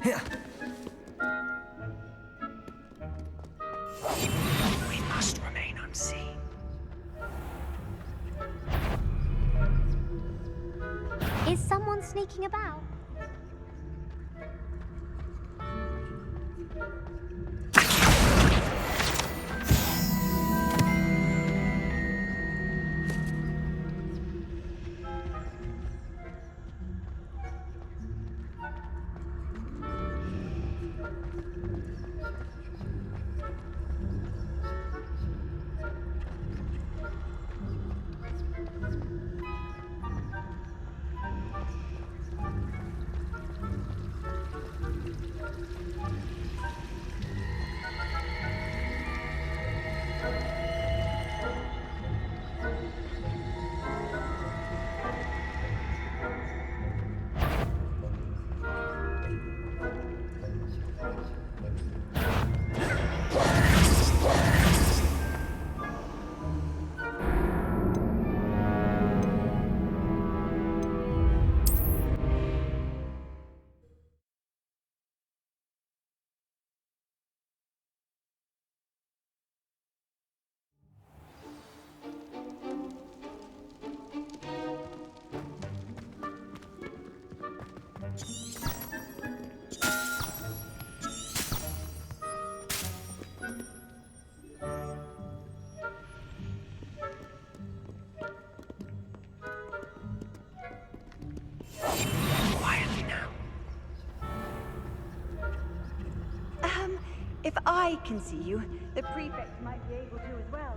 We must remain unseen. Is someone sneaking about? Quietly now. If I can see you, the prefect might be able to as well.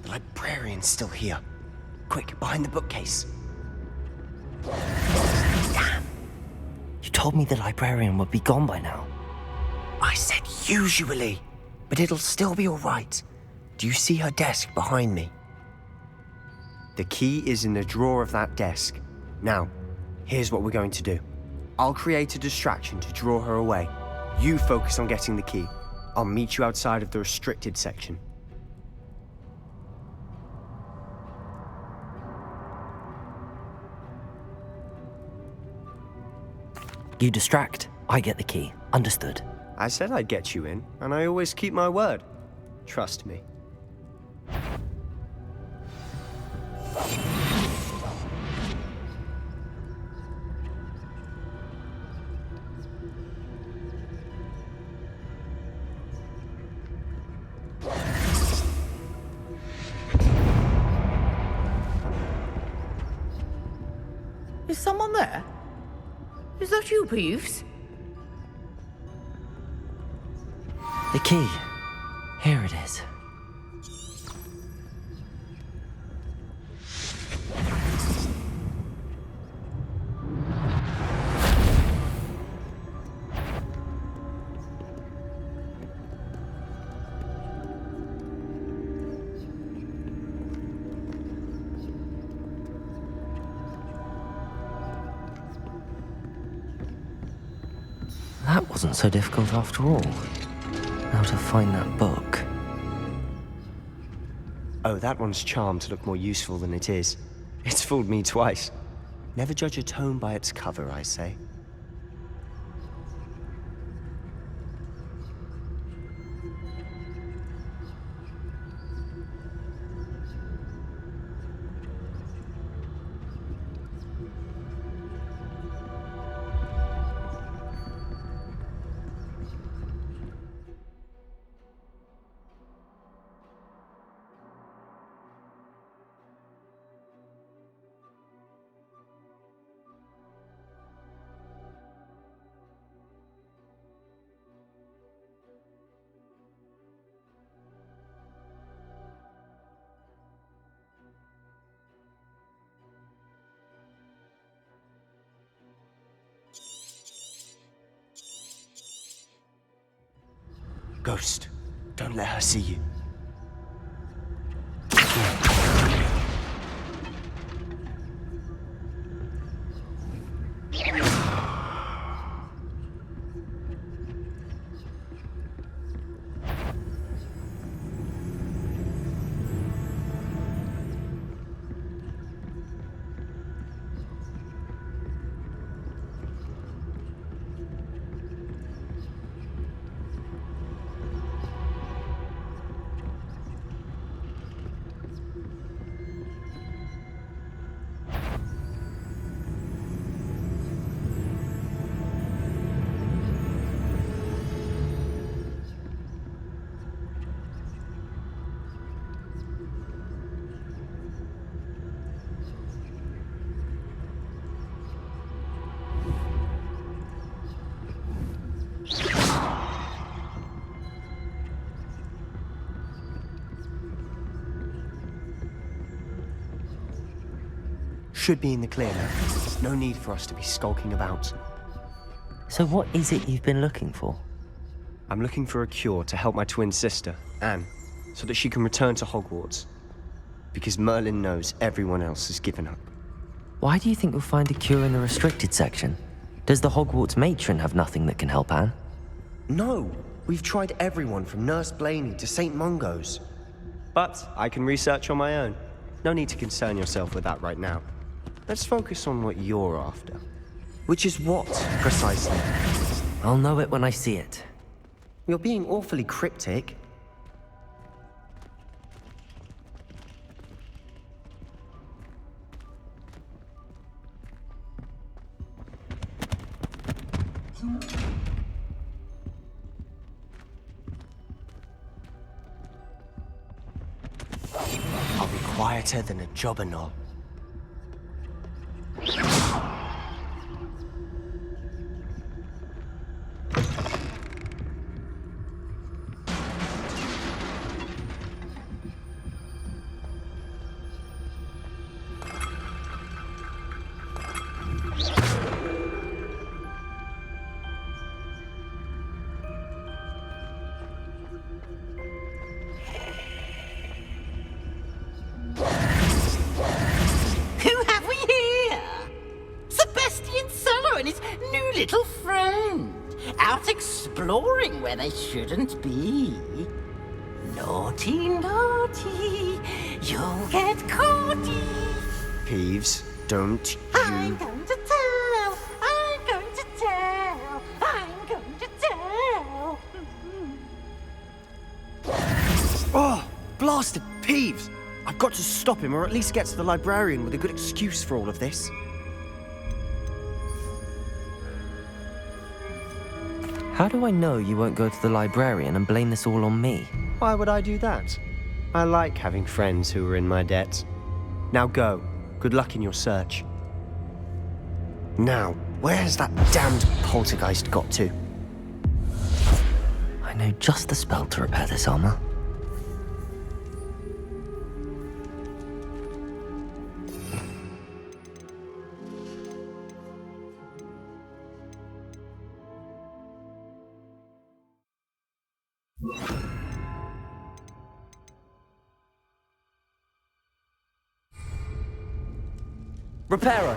The librarian's still here. Quick, behind the bookcase. Damn! You told me the librarian would be gone by now. I said usually, but it'll still be all right. Do you see her desk behind me? The key is in the drawer of that desk. Now, here's what we're going to do. I'll create a distraction to draw her away. You focus on getting the key. I'll meet you outside of the restricted section. You distract, I get the key. Understood. I said I'd get you in, and I always keep my word. Trust me. Is someone there? Is that you, Peeves? The key. Here it is. That wasn't so difficult after all. Now to find that book. Oh, that one's charmed to look more useful than it is. It's fooled me twice. Never judge a tome by its cover, I say. Ghost, don't let her see you. Should be in the clear now. No need for us to be skulking about. So what is it you've been looking for? I'm looking for a cure to help my twin sister, Anne, so that she can return to Hogwarts. Because Merlin knows everyone else has given up. Why do you think you'll find a cure in the restricted section? Does the Hogwarts matron have nothing that can help Anne? No! We've tried everyone from Nurse Blaney to St. Mungo's. But I can research on my own. No need to concern yourself with that right now. Let's focus on what you're after. Which is what, precisely? I'll know it when I see it. You're being awfully cryptic. I'll be quieter than a jobberknoll. Who have we here? Sebastian Cello and his new little friend, out exploring where they shouldn't be. Naughty, naughty, you'll get caughty. Peeves, don't I'm you... going to tell, I'm going to tell, I'm going to tell. Oh, blasted Peeves! I've got to stop him, or at least get to the librarian with a good excuse for all of this. How do I know you won't go to the librarian and blame this all on me? Why would I do that? I like having friends who are in my debt. Now go. Good luck in your search. Now, where's that damned poltergeist got to? I know just the spell to repair this armor. Reparo!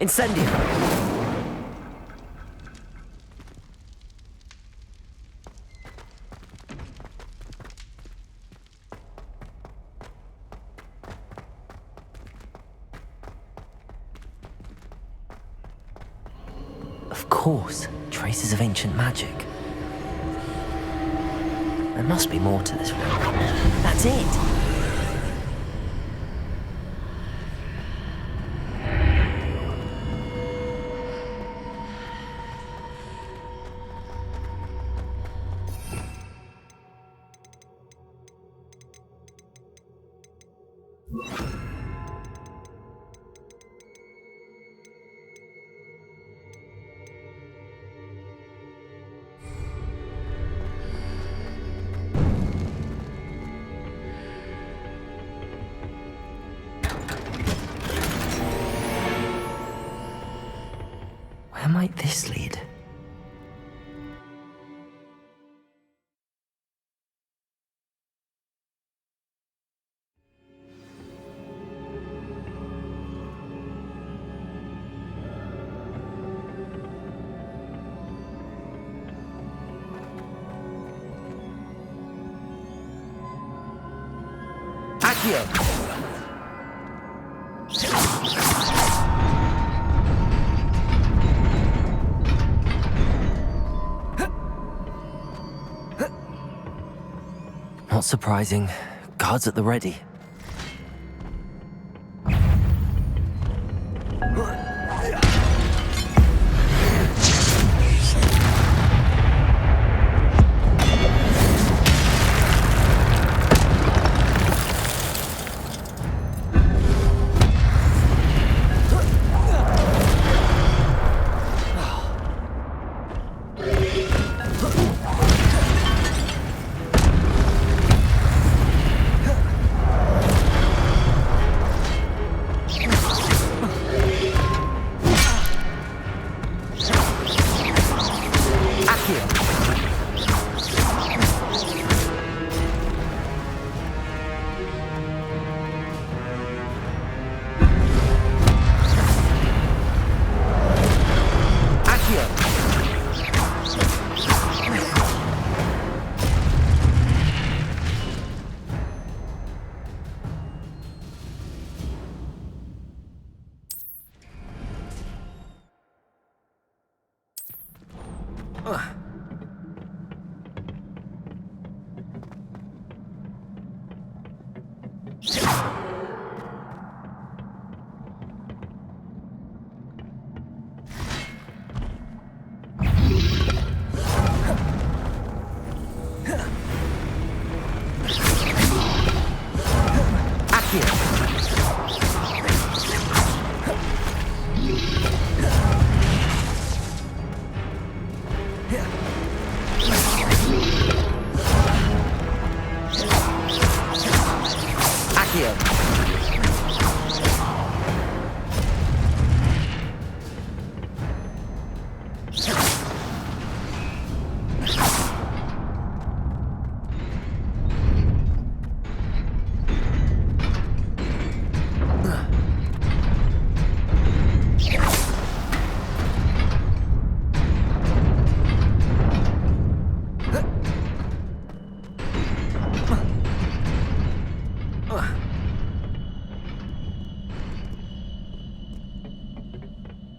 Incendio! Of course, traces of ancient magic. There must be more to this room. That's it! like this lead? Accio! Not surprising. Guards at the ready.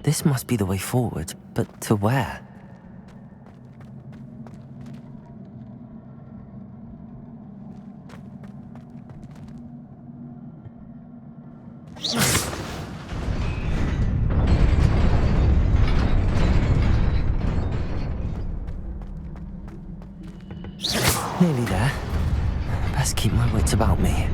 This must be the way forward, but to where? Nearly there. Best keep my wits about me.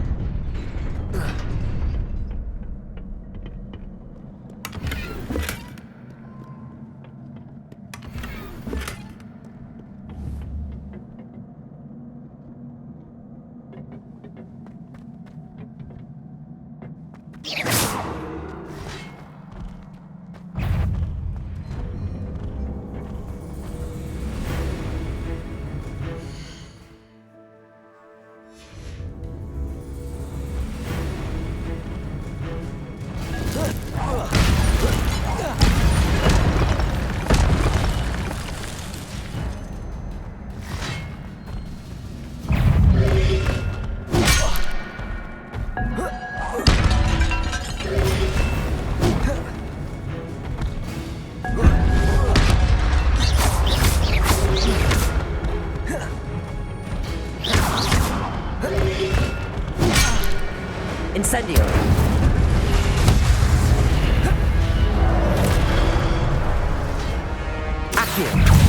Incendio. Accio!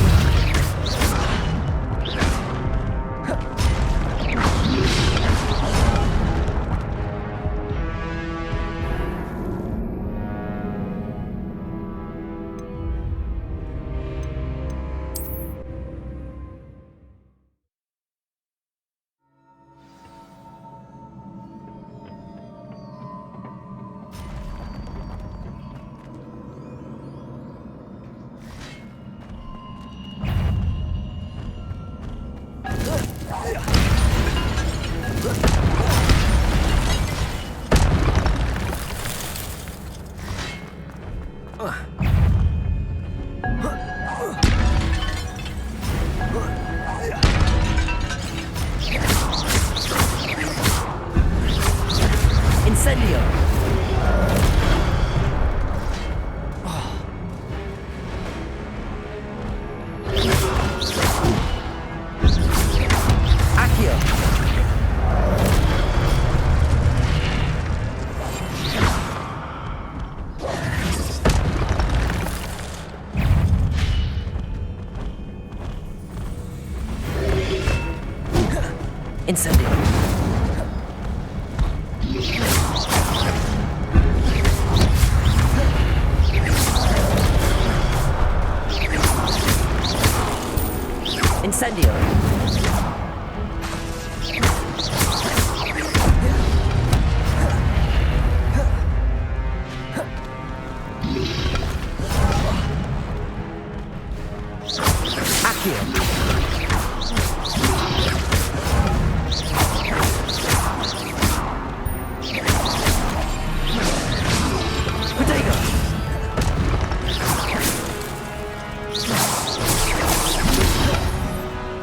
Incendio. Incendio. Accio. Protego.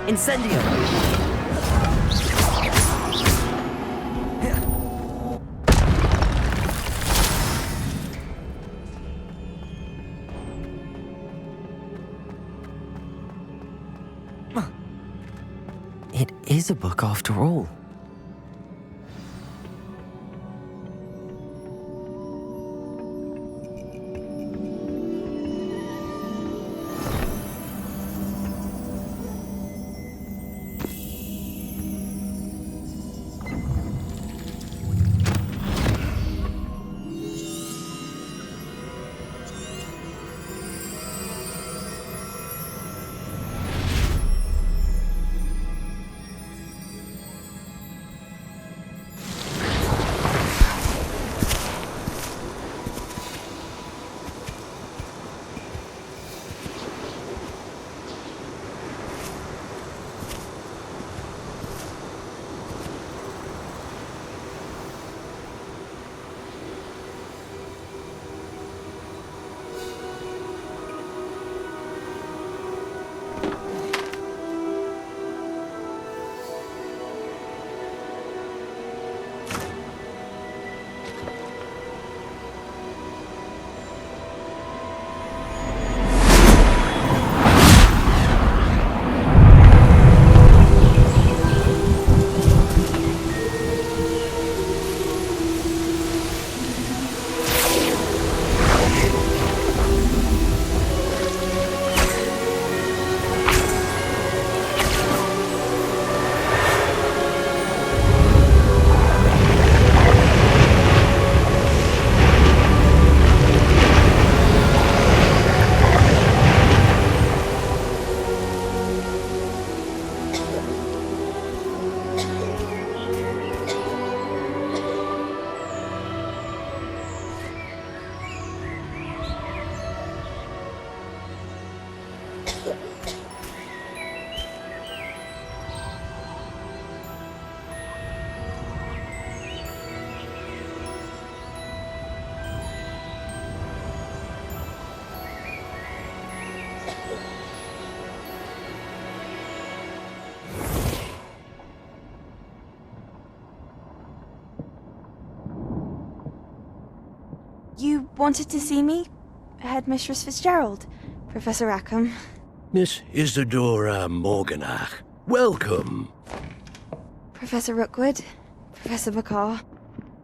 Incendio. It is a book after all. You wanted to see me? Headmistress Fitzgerald, Professor Rackham. Miss Isadora Morganach, welcome. Professor Rookwood, Professor Bakar.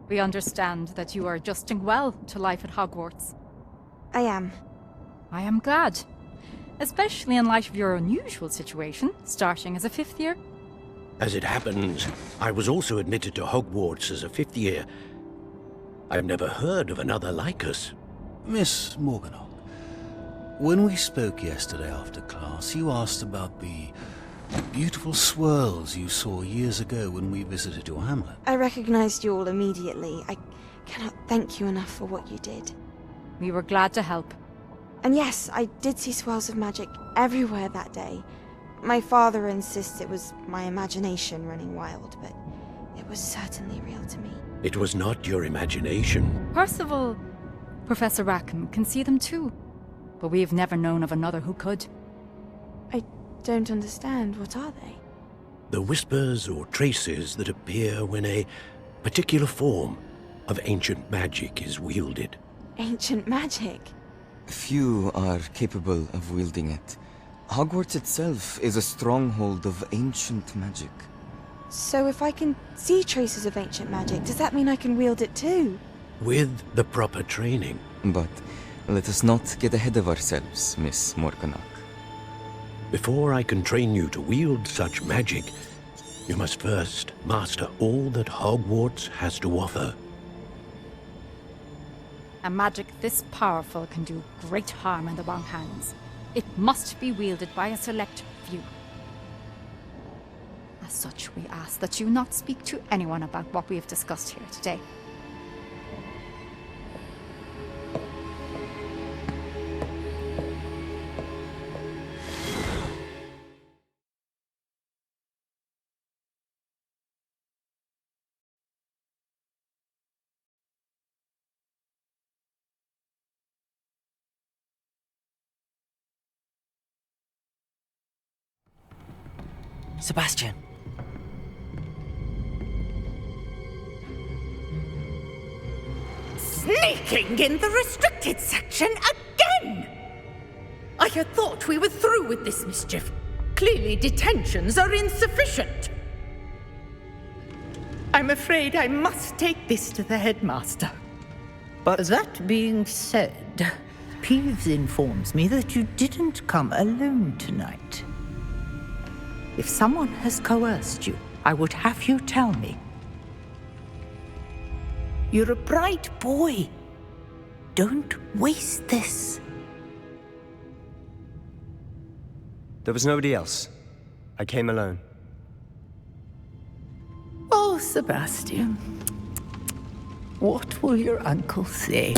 We understand that you are adjusting well to life at Hogwarts. I am. I am glad. Especially in light of your unusual situation, starting as a 5th year. As it happens, I was also admitted to Hogwarts as a 5th year. I've never heard of another like us. Miss Morganach, when we spoke yesterday after class, you asked about the beautiful swirls you saw years ago when we visited your hamlet. I recognized you all immediately. I cannot thank you enough for what you did. We were glad to help. And yes, I did see swirls of magic everywhere that day. My father insists it was my imagination running wild, but it was certainly real to me. It was not your imagination. Percival, Professor Rackham can see them too. But we have never known of another who could. I don't understand. What are they? The whispers or traces that appear when a particular form of ancient magic is wielded. Ancient magic? Few are capable of wielding it. Hogwarts itself is a stronghold of ancient magic. So if I can see traces of ancient magic, does that mean I can wield it too? With the proper training. But let us not get ahead of ourselves, Miss Morganach. Before I can train you to wield such magic, You must first master all that Hogwarts has to offer. A magic this powerful can do great harm in the wrong hands. It must be wielded by a select few. As such, we ask that you not speak to anyone about what we have discussed here today. Sebastian. Sneaking in the restricted section again! I had thought we were through with this mischief. Clearly detentions are insufficient. I'm afraid I must take this to the headmaster. But that being said, Peeves informs me that you didn't come alone tonight. If someone has coerced you, I would have you tell me. You're a bright boy. Don't waste this. There was nobody else. I came alone. Oh, Sebastian. What will your uncle say?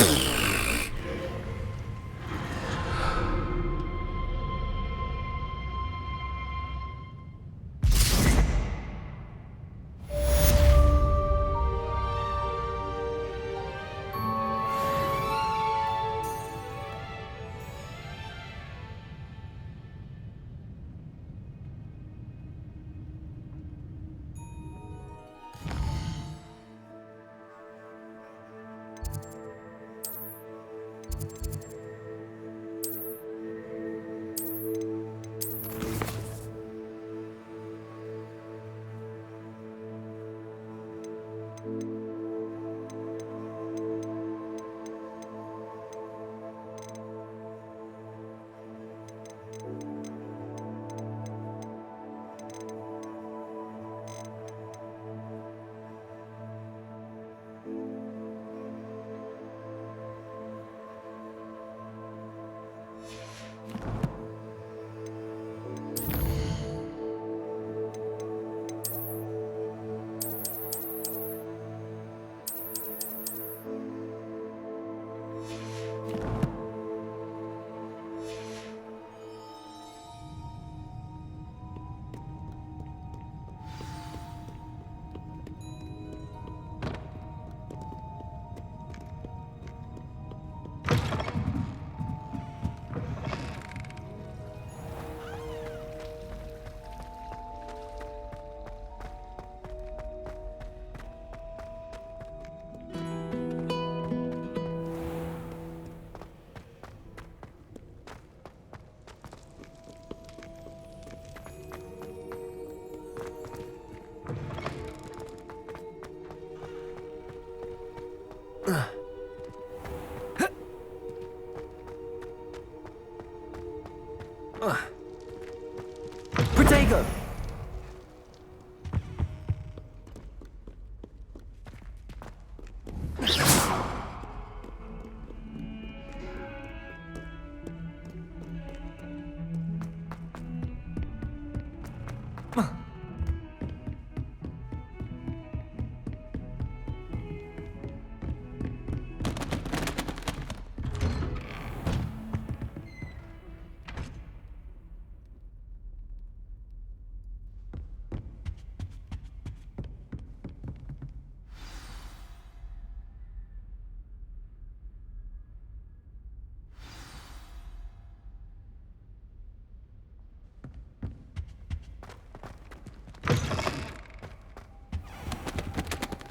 Protego!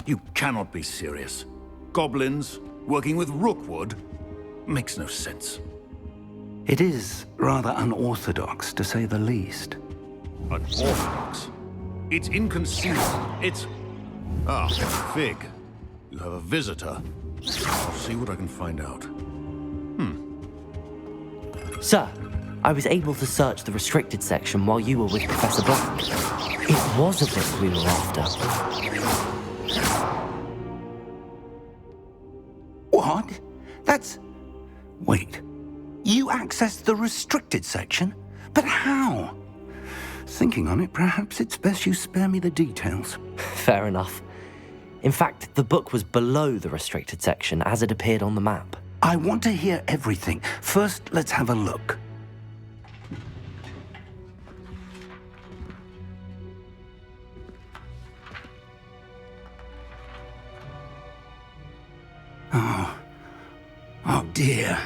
You cannot be serious. Goblins working with Rookwood makes no sense. It is rather unorthodox, to say the least. Unorthodox? It's inconceivable. It's... Ah, Fig. You have a visitor. I'll see what I can find out. Sir, I was able to search the restricted section while you were with Professor Black. It was a book we were after. What? That's... Wait. You accessed the restricted section? But how? Thinking on it, perhaps it's best you spare me the details. Fair enough. In fact, the book was below the restricted section as it appeared on the map. I want to hear everything. First, let's have a look. Oh dear.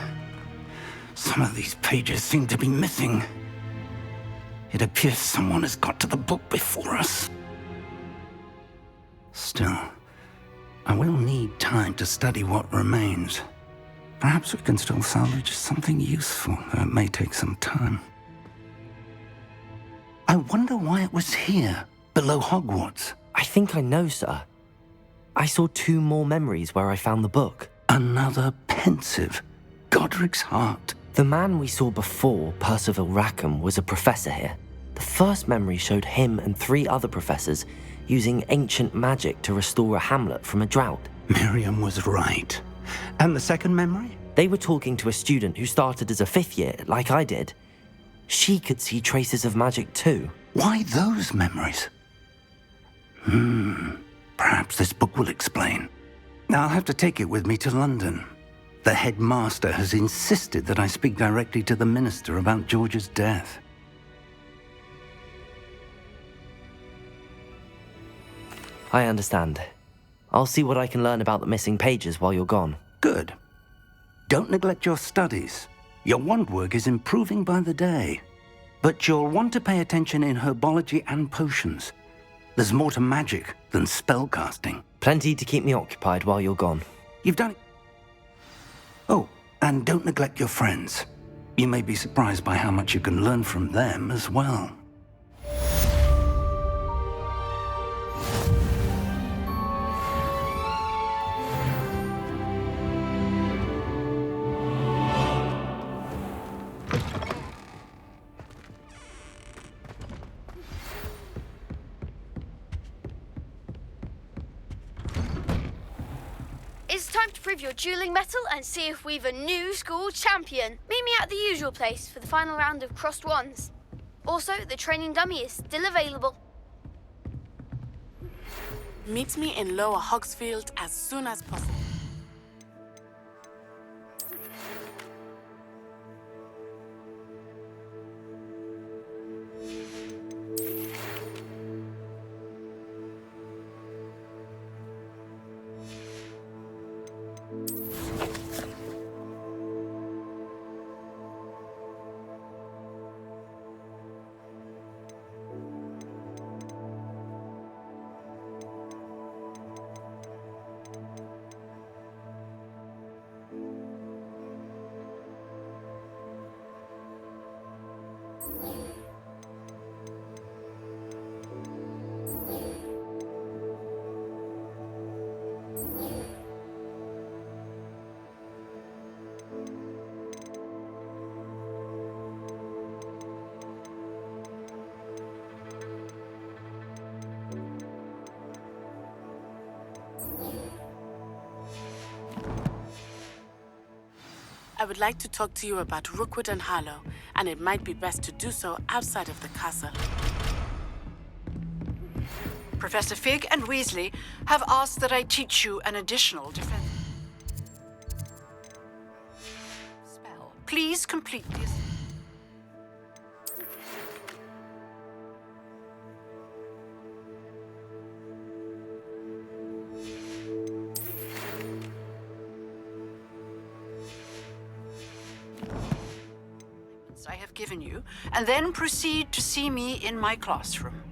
Some of these pages seem to be missing. It appears someone has got to the book before us. Still, I will need time to study what remains. Perhaps we can still salvage something useful, though it may take some time. I wonder why it was here, below Hogwarts. I think I know, sir. I saw 2 more memories where I found the book. Another pensive. Godric's heart. The man we saw before, Percival Rackham, was a professor here. The first memory showed him and 3 other professors using ancient magic to restore a hamlet from a drought. Miriam was right. And the second memory? They were talking to a student who started as a 5th year, like I did. She could see traces of magic too. Why those memories? Perhaps this book will explain. I'll have to take it with me to London. The headmaster has insisted that I speak directly to the minister about George's death. I understand. I'll see what I can learn about the missing pages while you're gone. Good. Don't neglect your studies. Your wand work is improving by the day. But you'll want to pay attention in herbology and potions. There's more to magic than spellcasting. Plenty to keep me occupied while you're gone. You've done it. Oh, and don't neglect your friends. You may be surprised by how much you can learn from them as well. It's time to prove your dueling mettle and see if we've a new school champion. Meet me at the usual place for the final round of crossed wands. Also, the training dummy is still available. Meet me in Lower Hogsfield as soon as possible. I would like to talk to you about Rookwood and Harlow, and it might be best to do so outside of the castle. Professor Fig and Weasley have asked that I teach you an additional defense spell. Please complete this. I have given you, and then proceed to see me in my classroom.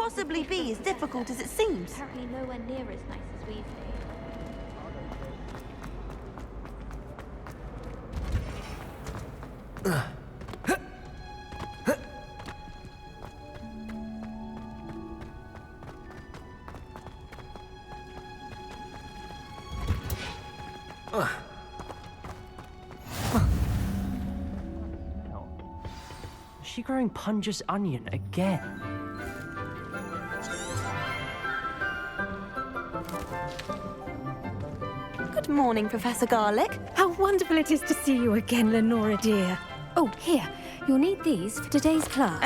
possibly be as difficult as it seems. Apparently nowhere near as nice as we've made. Is she growing Punja's onion again? Good morning, Professor Garlic. How wonderful it is to see you again, Lenora dear. Oh, here. You'll need these for today's class.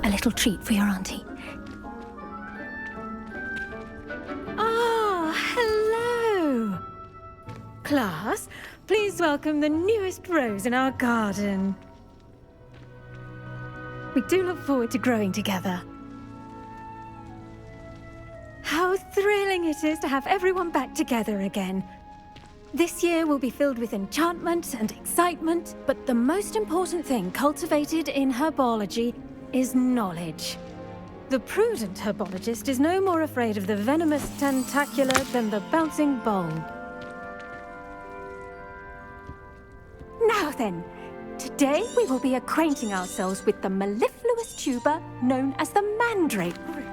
A little treat for your auntie. Ah, hello. Class, please welcome the newest rose in our garden. We do look forward to growing together. How thrilling it is to have everyone back together again. This year will be filled with enchantment and excitement, but the most important thing cultivated in herbology is knowledge. The prudent herbologist is no more afraid of the venomous tentacula than the bouncing bulb. Now then, today we will be acquainting ourselves with the mellifluous tuber known as the mandrake root.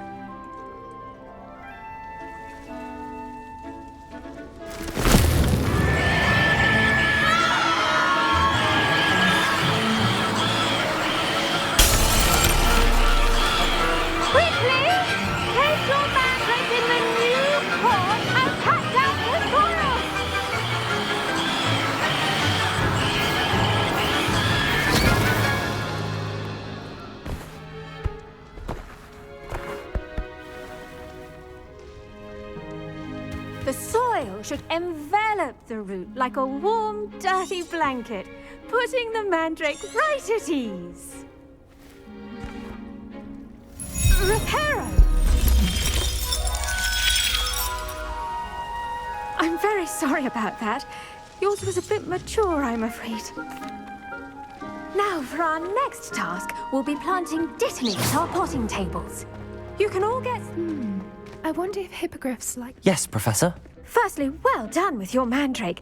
The soil should envelop the root like a warm, dirty blanket, putting the mandrake right at ease. Reparo! I'm very sorry about that. Yours was a bit mature, I'm afraid. Now, for our next task, we'll be planting dittany at our potting tables. You can all get... I wonder if hippogriffs like... Yes, Professor. Firstly, well done with your mandrake.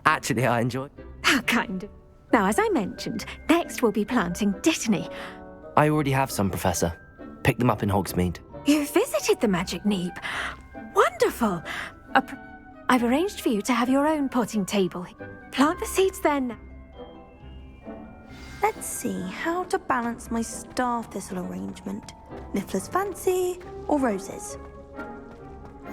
Actually, I enjoy... How kind of... Now, as I mentioned, next we'll be planting dittany. I already have some, Professor. Picked them up in Hogsmeade. You visited the Magic Neep. Wonderful. I've arranged for you to have your own potting table. Plant the seeds then. Let's see how to balance my star thistle arrangement. Niffler's fancy or roses?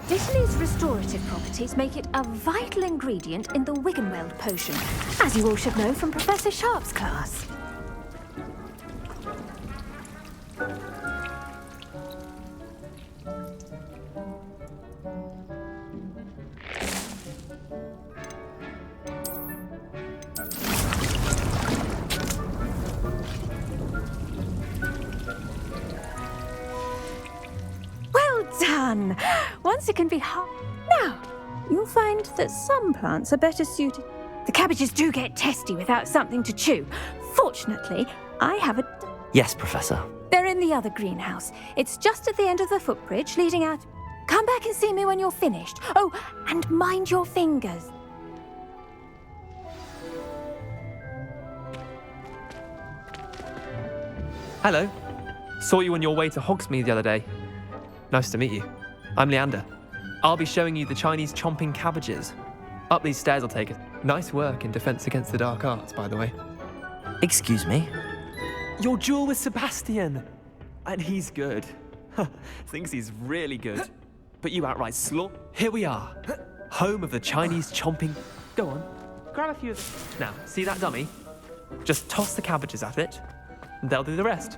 Dittany's restorative properties make it a vital ingredient in the Wiggenweld potion, as you all should know from Professor Sharp's class. Done. Once it can be hot. Now, you'll find that some plants are better suited. The cabbages do get testy without something to chew. Fortunately, I have a... Yes, Professor. They're in the other greenhouse. It's just at the end of the footbridge leading out. Come back and see me when you're finished. Oh, and mind your fingers. Hello. Saw you on your way to Hogsmeade the other day. Nice to meet you. I'm Leander. I'll be showing you the Chinese chomping cabbages. Up these stairs I'll take it. Nice work in Defense Against the Dark Arts, by the way. Excuse me? Your duel with Sebastian! And he's good. Thinks he's really good. But you outright Here we are. Home of the Chinese chomping... Go on. Grab a few of them. Now, see that dummy? Just toss the cabbages at it, and they'll do the rest.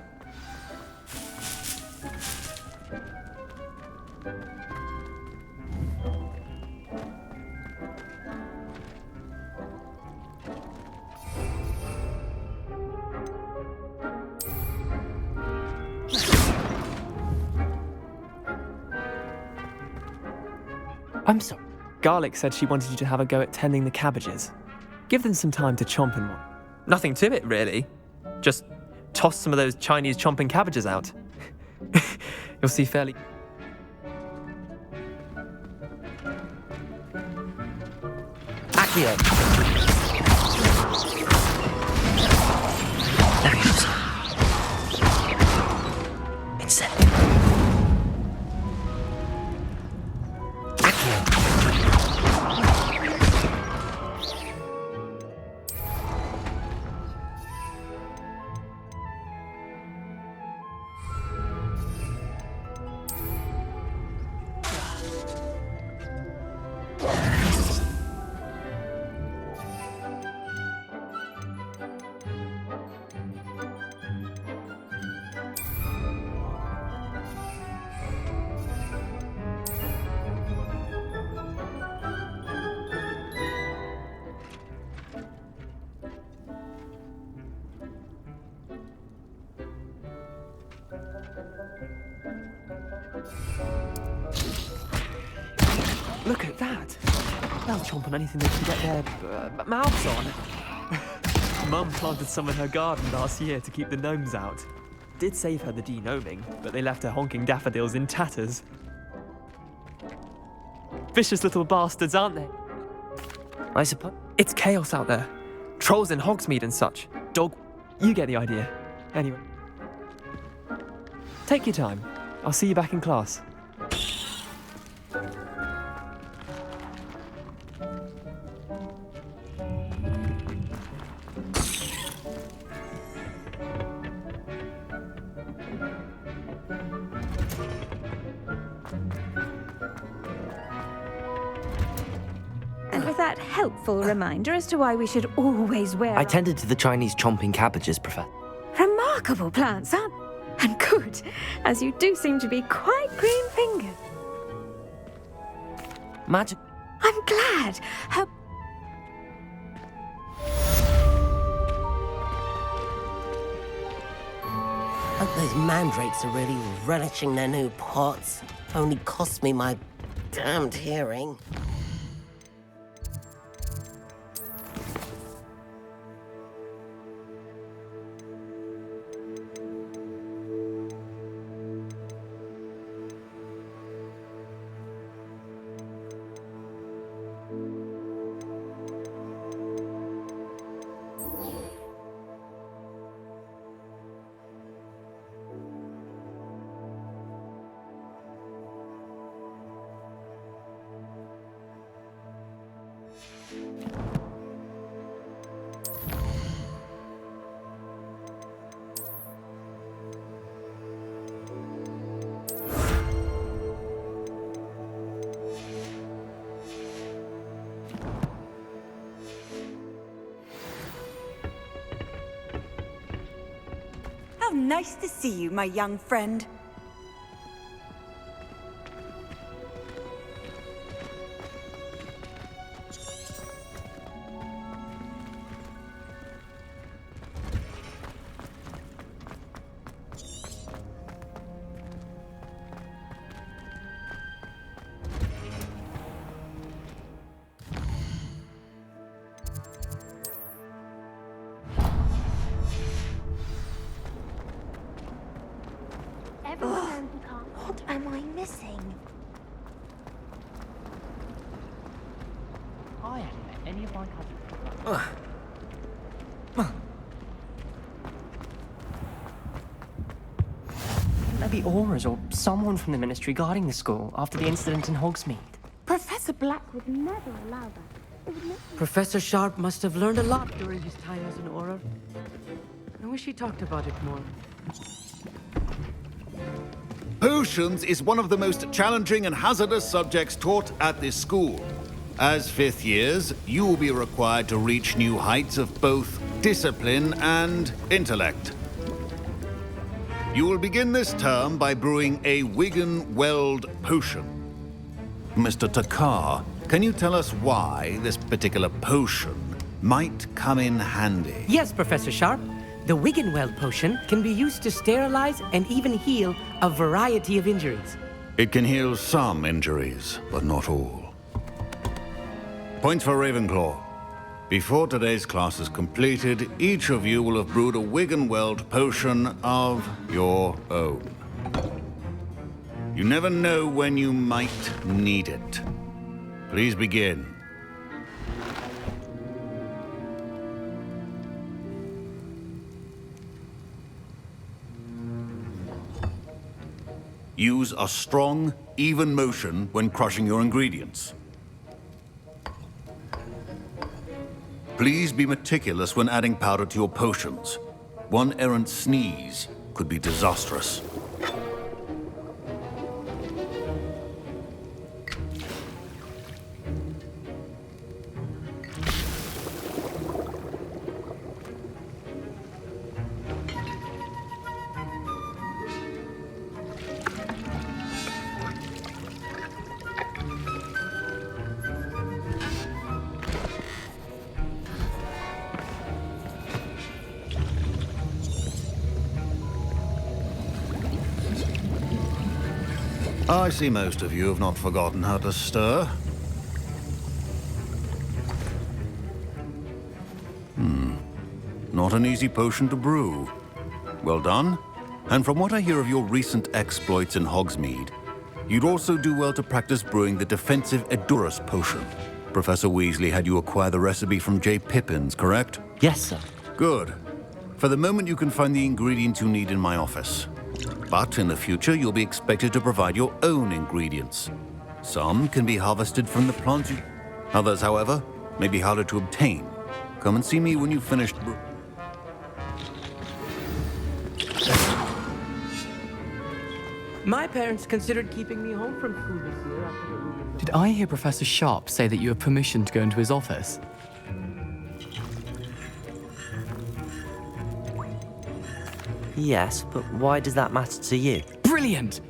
I'm sorry. Garlic said she wanted you to have a go at tending the cabbages. Give them some time to chomp in one. Nothing to it, really. Just toss some of those Chinese chomping cabbages out. You'll see fairly... Accio! Leviosa. Incendio. Accio. Look at that! They'll chomp on anything they can get their mouths on. Mum planted some in her garden last year to keep the gnomes out. Did save her the de-gnoming, but they left her honking daffodils in tatters. Vicious little bastards, aren't they? I suppose. It's chaos out there. Trolls in Hogsmeade and such. Dog... You get the idea. Anyway. Take your time. I'll see you back in class. And with that helpful reminder as to why we should always wear... I tended to the Chinese chomping cabbages, Professor. Remarkable plants, aren't they? And good, as you do seem to be quite green-fingered. Magic. I'm glad. Her... Hope those mandrakes are really relishing their new pots. Only cost me my damned hearing. How nice to see you, my young friend. What am I missing? I haven't met any of my cousins. There be auras or someone from the ministry guarding the school after the incident in Hogsmeade. Professor Black would never allow that. Professor Sharp must have learned a lot during his time as an Auror. I wish he talked about it more. Potions is one of the most challenging and hazardous subjects taught at this school. As fifth years, you will be required to reach new heights of both discipline and intellect. You will begin this term by brewing a Wigan-Weld potion. Mr. Takar, can you tell us why this particular potion might come in handy? Yes, Professor Sharp. The Wigan-Weld potion can be used to sterilize and even heal a variety of injuries. It can heal some injuries, but not all. Points for Ravenclaw. Before today's class is completed, each of you will have brewed a Wiggenweld potion of your own. You never know when you might need it. Please begin. Use a strong, even motion when crushing your ingredients. Please be meticulous when adding powder to your potions. One errant sneeze could be disastrous. I see most of you have not forgotten how to stir. Not an easy potion to brew. Well done. And from what I hear of your recent exploits in Hogsmeade, you'd also do well to practice brewing the defensive Edurus potion. Professor Weasley had you acquire the recipe from J. Pippin's, correct? Yes, sir. Good. For the moment, you can find the ingredients you need in my office. But in the future, you'll be expected to provide your own ingredients. Some can be harvested from the plants you... Others, however, may be harder to obtain. Come and see me when you've finished My parents considered keeping me home from school this year after Did I hear Professor Sharp say that you have permission to go into his office? Yes, but why does that matter to you? Brilliant!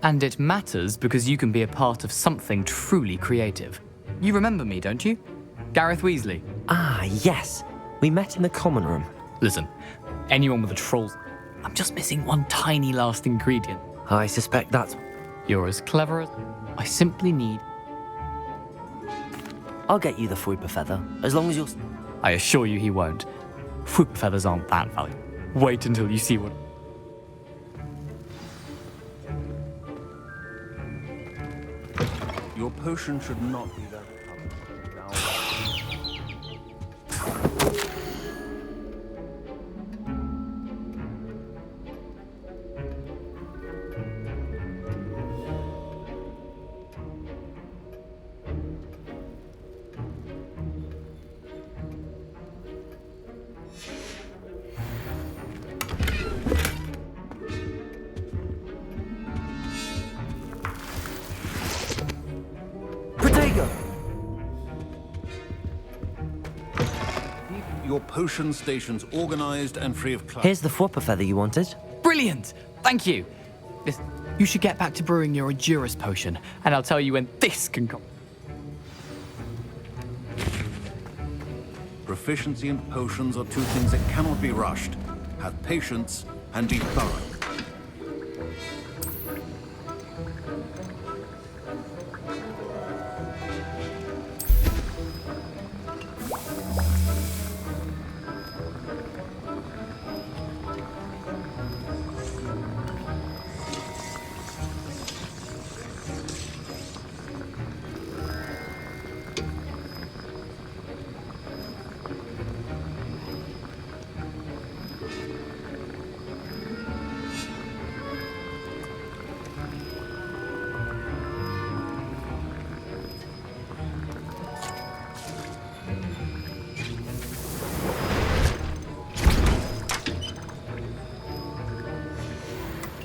And it matters because you can be a part of something truly creative. You remember me, don't you? Gareth Weasley. Ah, yes. We met in the common room. Listen, anyone with a troll's... I'm just missing one tiny last ingredient. I suspect that's... You're as clever as... I simply need... I'll get you the Fruiper Feather, as long as you're... I assure you he won't. Fruiper feathers aren't that valuable. Wait until you see what... Your potion should not be that Your potion stations organized and free of clutter. Here's the Fruiper Feather you wanted. Brilliant! Thank you! You should get back to brewing your Edurus potion, and I'll tell you when this can come. Proficiency in potions are two things that cannot be rushed. Have patience and be thorough.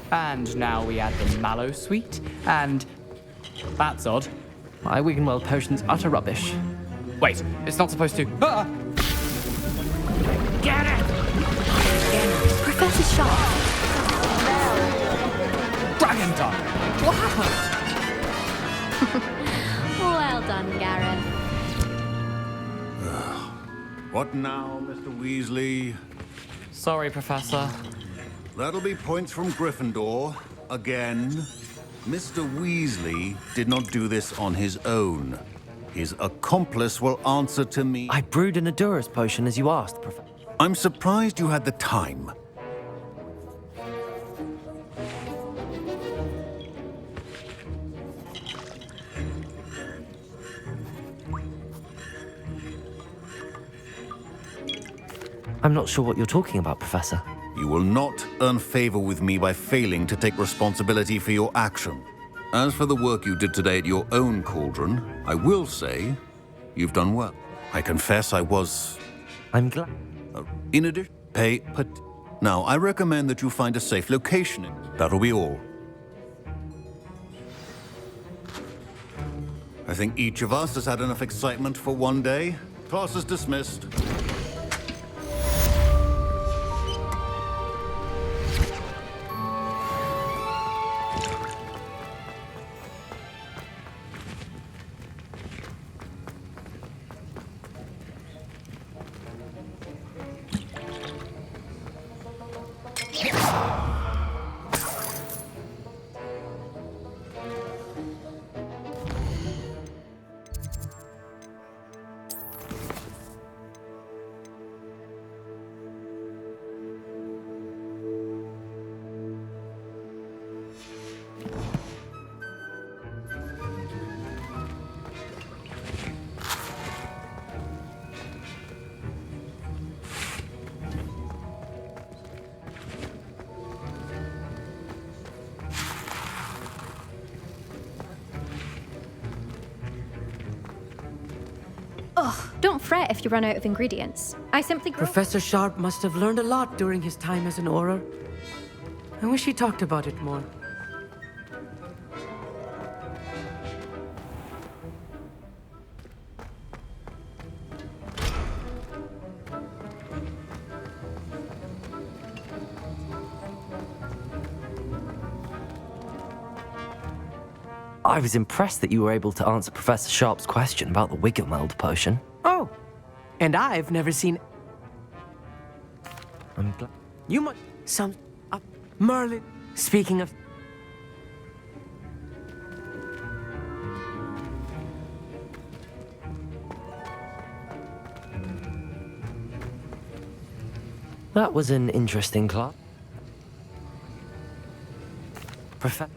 And now we add the Mallow Sweet, and... That's odd. My Wiggenweld potion's utter rubbish. Wait, it's not supposed to... Ah! Get it! Professor Sharp. Dragon Dog! What happened? Well done, Gareth. What now, Mr. Weasley? Sorry, Professor. That'll be points from Gryffindor. Again. Mr. Weasley did not do this on his own. His accomplice will answer to me. I brewed an Adurus potion as you asked, Professor. I'm surprised you had the time. I'm not sure what you're talking about, Professor. You will not earn favor with me by failing to take responsibility for your action. As for the work you did today at your own cauldron, I will say you've done well. I confess I was... I'm glad. In addition, Now, I recommend that you find a safe location. That'll be all. I think each of us has had enough excitement for one day. Class is dismissed. Ugh, don't fret if you run out of ingredients. I simply grow... Professor Sharp must have learned a lot during his time as an Auror. I wish he talked about it more. I was impressed that you were able to answer Professor Sharp's question about the Wiggenweld potion. Oh, and I've never seen... I'm glad. You might... Merlin, speaking of... That was an interesting class. Professor...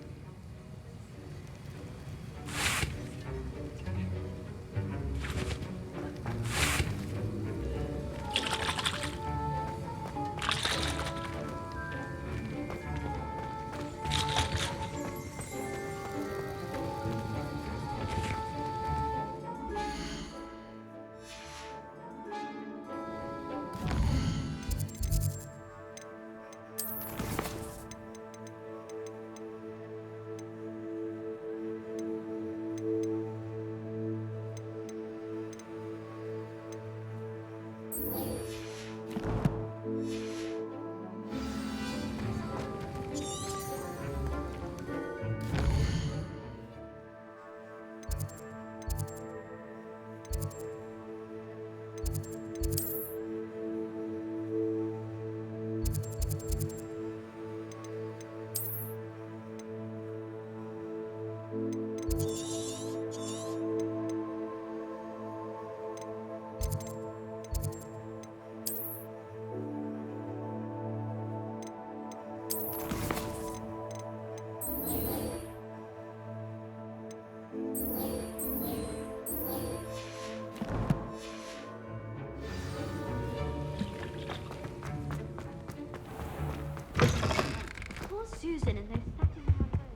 Poor Susan and those statues in my boat.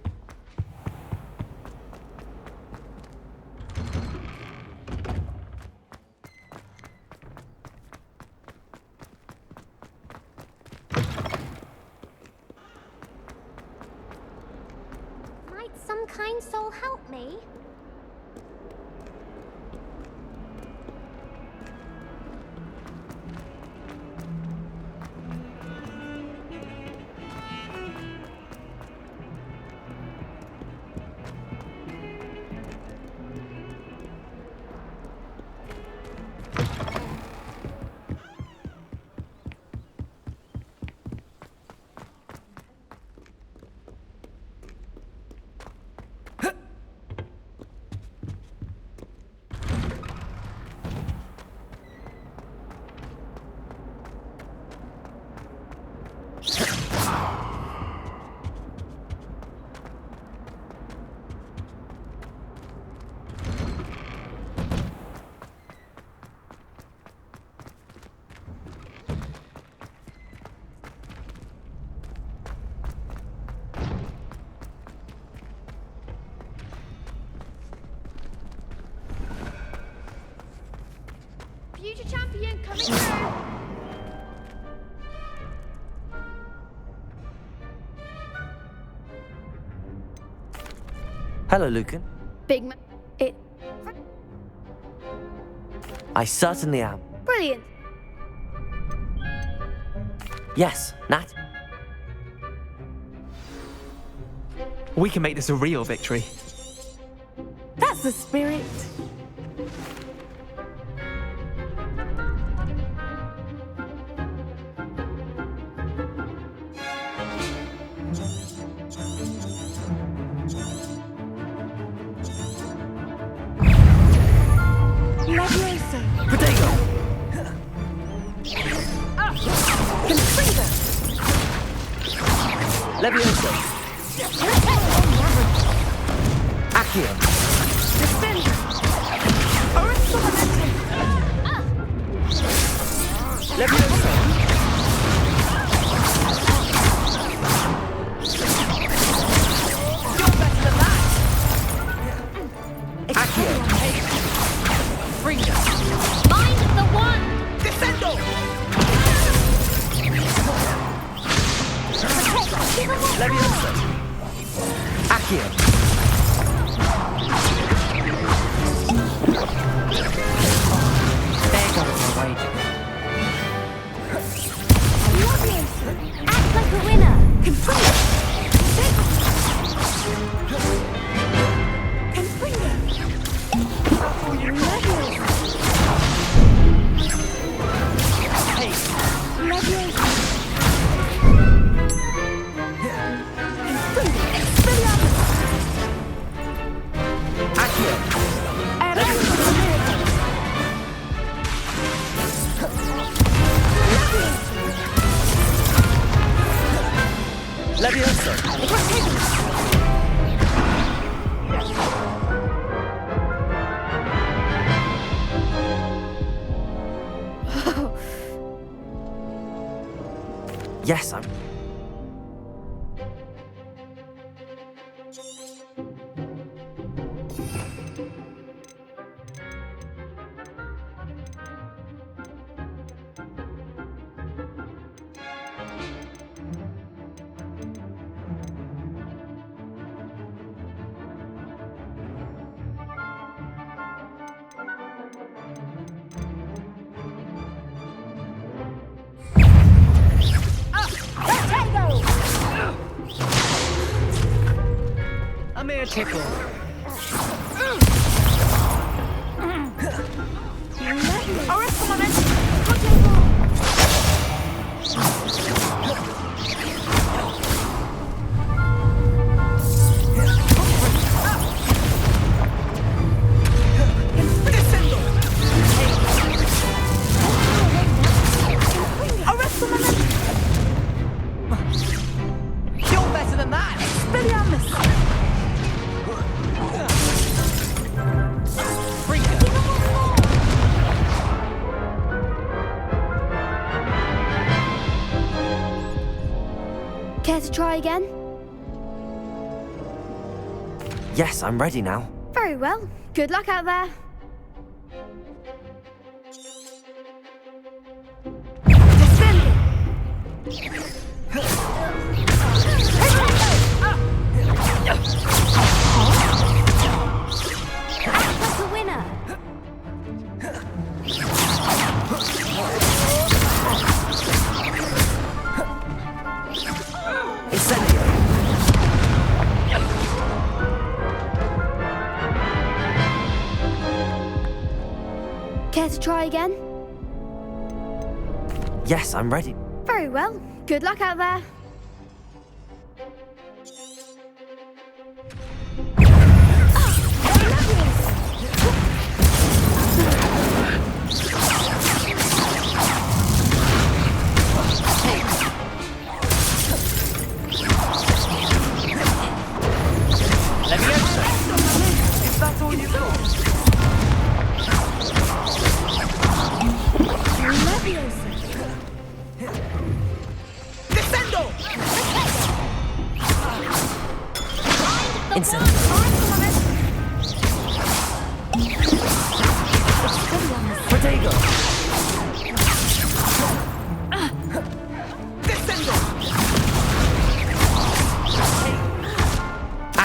Might some kind soul help me? Coming now! Hello, Lucan. Big man. It. I certainly am. Brilliant. Yes, Nat? We can make this a real victory. That's the spirit. Leviosa! Potato! Confringo! Leviosa! Accio! Defender! Orisolamente! Leviosa! You're better than that! Accio! Fringo! Mind the one! Descendo! Leviosa! Accio! There goes my wager. Leviosa! Act like a winner! Confringo! Confringo! Leviosa! Hey! Leviosa! Confringo! Expelliarmus! Accio! Leviosa! Yes, I'm... A mere tickle. You're better than that! Expelliarmus! Care to try again? Yes, I'm ready now. Very well. Good luck out there. Act like a winner! Care to try again? Yes, I'm ready. Very well. Good luck out there. Is that all you've got? Descendo! Instant. Potato.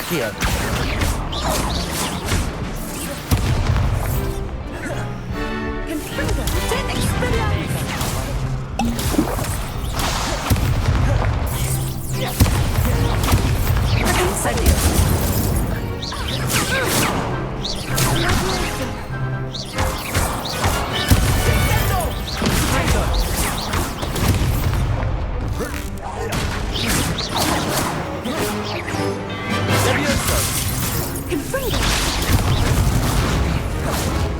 Accio. Incendio.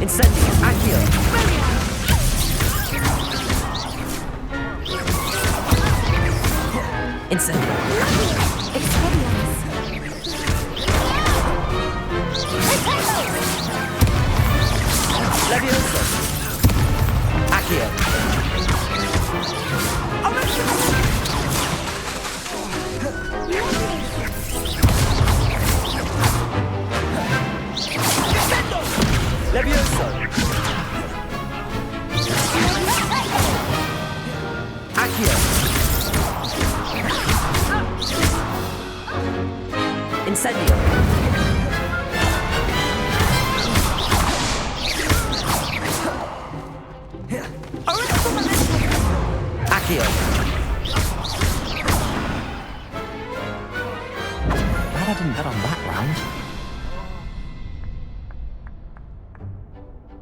Incendio. Accio. Incendio. Levioso. Accio. Levioso. Accio. Incendio. Accio. Glad I didn't bet on that round.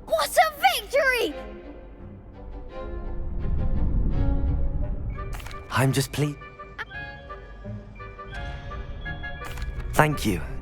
What a victory! I'm just pleased. Thank you.